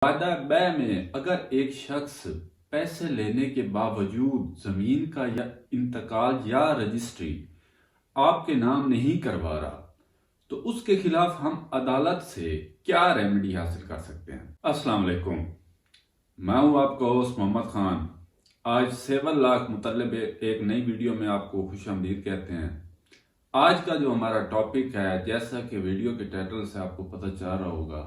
वादा बै में अगर एक शख्स पैसे लेने के बावजूद जमीन का या इंतकाल या रजिस्ट्री आपके नाम नहीं करवा रहा तो उसके खिलाफ हम अदालत से क्या रेमेडी हासिल कर सकते हैं। अस्सलाम वालेकुम, मैं हूं आपका होस्ट मोहम्मद खान। आज सिविल लॉ के मुतल्लिक़ एक नई वीडियो में आपको खुशामदीद कहते हैं। आज का जो हमारा टॉपिक है, जैसा कि वीडियो के टाइटल से आपको पता चल रहा होगा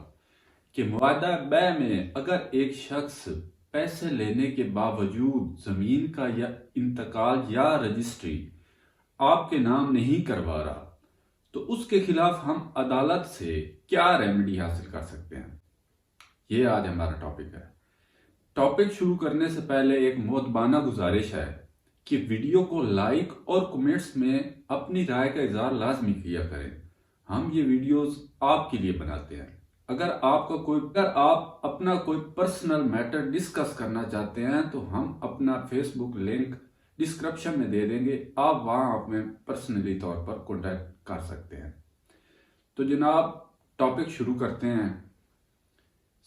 कि मुआदा बै में अगर एक शख्स पैसे लेने के बावजूद जमीन का या इंतकाल या रजिस्ट्री आपके नाम नहीं करवा रहा तो उसके खिलाफ हम अदालत से क्या रेमेडी हासिल कर सकते हैं। ये आज हमारा टॉपिक है। टॉपिक शुरू करने से पहले एक मोहतबाना गुजारिश है कि वीडियो को लाइक और कमेंट्स में अपनी राय का इजहार लाजमी किया करें। हम ये वीडियोस आपके लिए बनाते हैं। अगर आप अपना कोई पर्सनल मैटर डिस्कस करना चाहते हैं तो हम अपना फेसबुक लिंक डिस्क्रिप्शन में दे देंगे, आप वहां हमें पर्सनली तौर पर कांटेक्ट कर सकते हैं। तो जनाब, टॉपिक शुरू करते हैं।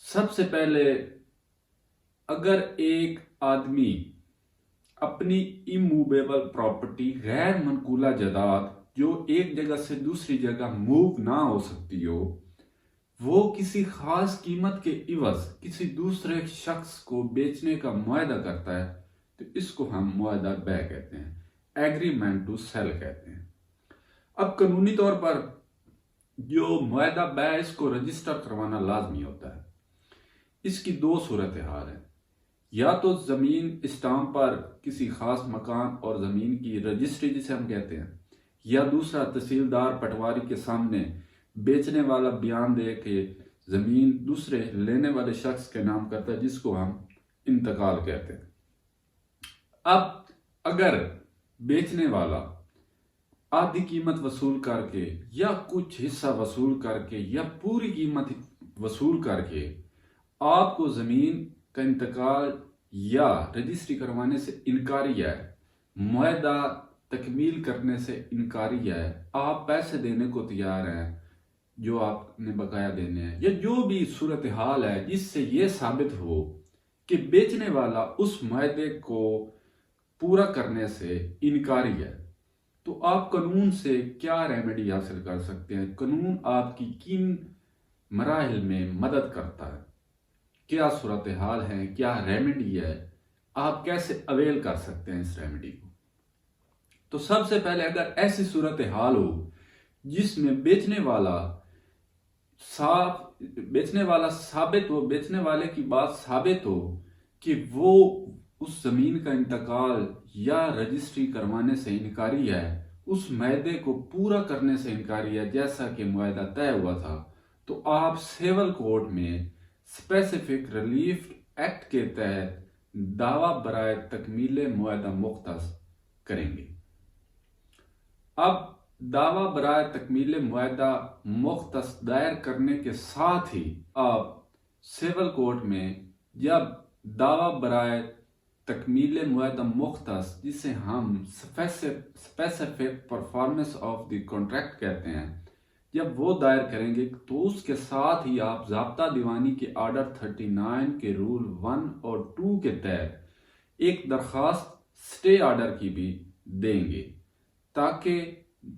सबसे पहले, अगर एक आदमी अपनी इमूवेबल प्रॉपर्टी गैर मनकूला जायदाद जो एक जगह से दूसरी जगह मूव ना हो सकती हो, वो किसी खास कीमत के इवज किसी दूसरे शख्स को बेचने का मुआहदा करता है तो इसको हम मुआहदा बै कहते हैं, एग्रीमेंट टू सेल कहते हैं। अब कानूनी तौर पर जो मुआहदा बै इसको रजिस्टर करवाना लाजमी होता है। इसकी दो सूरत हाल है, या तो जमीन स्टाम्प पर किसी खास मकान और जमीन की रजिस्ट्री जिसे हम कहते हैं, या दूसरा तहसीलदार पटवारी के सामने बेचने वाला बयान दे के जमीन दूसरे लेने वाले शख्स के नाम करता है जिसको हम इंतकाल कहते हैं। अब अगर बेचने वाला आधी कीमत वसूल करके या कुछ हिस्सा वसूल करके या पूरी कीमत वसूल करके आपको जमीन का इंतकाल या रजिस्ट्री करवाने से इनकारी है, मुआहदा तकमील करने से इनकारी है, आप पैसे देने को तैयार हैं जो आपने बकाया देने हैं, या जो भी सूरत हाल है जिससे यह साबित हो कि बेचने वाला उस मुआहदे को पूरा करने से इनकारी है, तो आप कानून से क्या रेमेडी हासिल कर सकते हैं। कानून आपकी किन मराहिल में मदद करता है, क्या सूरत हाल है, क्या रेमेडी है, आप कैसे अवेल कर सकते हैं इस रेमेडी को। तो सबसे पहले, अगर ऐसी सूरत हाल हो जिसमें बेचने वाले की बात साबित हो कि वो उस जमीन का इंतकाल या रजिस्ट्री करवाने से इनकारी है, उस मुआहदे को पूरा करने से इनकारी है जैसा कि मुआहदा तय हुआ था, तो आप सिविल कोर्ट में स्पेसिफिक रिलीफ एक्ट के तहत दावा बराए तकमील मुआहदा मुख्तस करेंगे। अब दावा बराए तकमील मुआहदा मुख्तस दायर करने के साथ ही आप सिविल कोर्ट में जब दावा बराए तकमील मुआहदा मुख्तस, जिसे हम specific performance of the contract कहते हैं, जब वो दायर करेंगे तो उसके साथ ही आप ज़ाब्ता दीवानी के ऑर्डर 39 के रूल 1 और 2 के तहत एक दरखास्त स्टे ऑर्डर की भी देंगे ताकि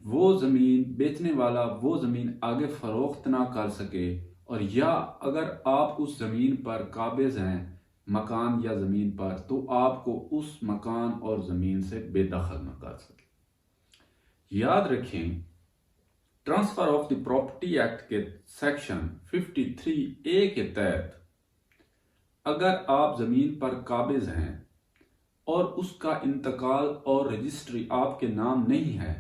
वो जमीन बेचने वाला वो जमीन आगे फरोख्त ना कर सके, और या अगर आप उस जमीन पर काबिज हैं, मकान या जमीन पर, तो आपको उस मकान और जमीन से बेदखल न कर सके। याद रखें, transfer of the property act के सेक्शन 53A के तहत अगर आप जमीन पर काबिज हैं और उसका इंतकाल और रजिस्ट्री आपके नाम नहीं है,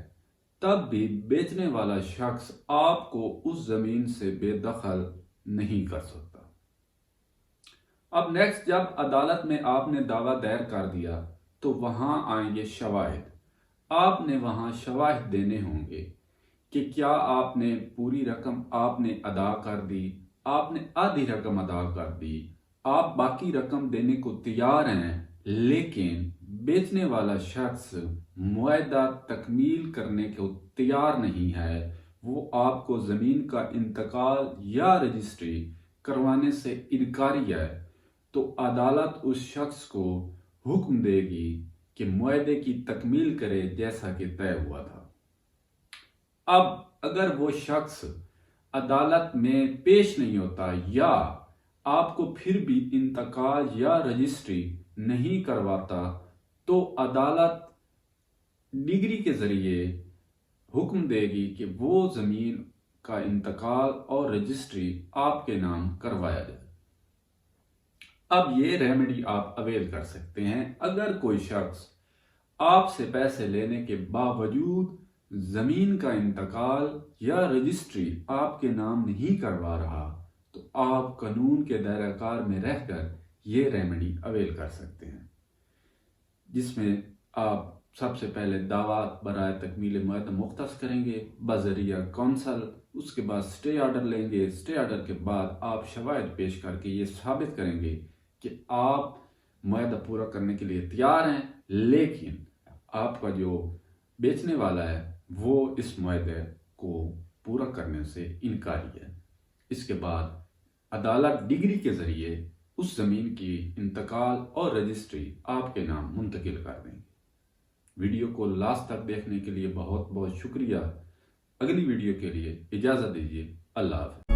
तब भी बेचने वाला शख्स आपको उस जमीन से बेदखल नहीं कर सकता। अब नेक्स्ट, जब अदालत में आपने दावा दायर कर दिया तो वहां आएंगे शवाहिद। आपने वहां शवाहिद देने होंगे कि क्या आपने पूरी रकम आपने अदा कर दी, आपने आधी रकम अदा कर दी, आप बाकी रकम देने को तैयार हैं, लेकिन बेचने वाला शख्स मुआहदा तकमील करने को तैयार नहीं है, वो आपको जमीन का इंतकाल या रजिस्ट्री करवाने से इनकारी है तो अदालत उस शख्स को हुक्म देगी कि मुआहदे की तकमील करे जैसा कि तय हुआ था। अब अगर वो शख्स अदालत में पेश नहीं होता या आपको फिर भी इंतकाल या रजिस्ट्री नहीं करवाता तो अदालत डिग्री के जरिए हुक्म देगी कि वो जमीन का इंतकाल और रजिस्ट्री आपके नाम करवाया जाए। अब ये रेमेडी आप अवेल कर सकते हैं अगर कोई शख्स आपसे पैसे लेने के बावजूद जमीन का इंतकाल या रजिस्ट्री आपके नाम नहीं करवा रहा तो आप कानून के दायरा कार में रहकर ये रेमेडी अवेल कर सकते हैं, जिसमें आप सबसे पहले दावा बराए तकमील मुआहदा मुख्तस करेंगे बजरिया कौंसल, उसके बाद स्टे ऑर्डर लेंगे। स्टे ऑर्डर के बाद आप शवाहिद पेश करके ये साबित करेंगे कि आप मुआहदा पूरा करने के लिए तैयार हैं, लेकिन आपका जो बेचने वाला है वो इस मुआहदे को पूरा करने से इनकारी है। इसके बाद अदालत डिग्री के जरिए उस जमीन की इंतकाल और रजिस्ट्री आपके नाम मुंतकिल कर देंगे। वीडियो को लास्ट तक देखने के लिए बहुत बहुत शुक्रिया। अगली वीडियो के लिए इजाज़त दीजिए। अल्लाह हाफ़िज़।